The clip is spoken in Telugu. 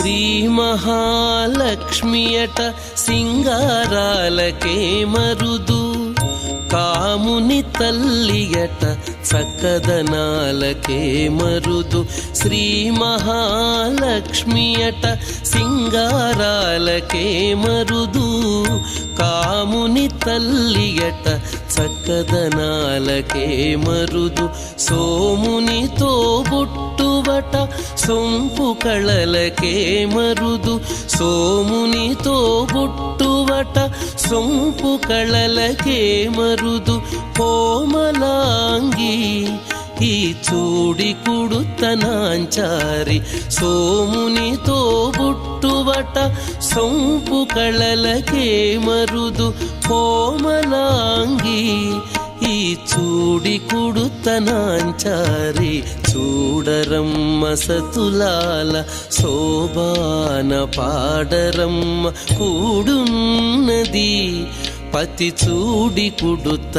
శ్రీ మహాలక్ష్మియట సింగారాలకే మరుదు, కాముని తల్లియట చక్కదనాలకే మరుదు. శ్రీ మహాలక్ష్మియట సింగారాలకే మరుదు, కాముని తల్లియట చక్కదనాలకే మరుదు. సోమునితో బుట్టువట సొంపు కళలకే మరుదు, సోమునితో బుట్టువట సొంపు కళలకే మరుదు. కోమలాంగి ఈ చూడి కుడుతనాంచారి, సోమునితో బుట్టువట సొంపు కళలకే మరుదు. కోమలాంగి ఈ చూడి కుడుతనాంచారి, చూడరమ్మ సతులాల శోభాన పాడరమ్మ కూడున్నది, పతి చూడి కుడుత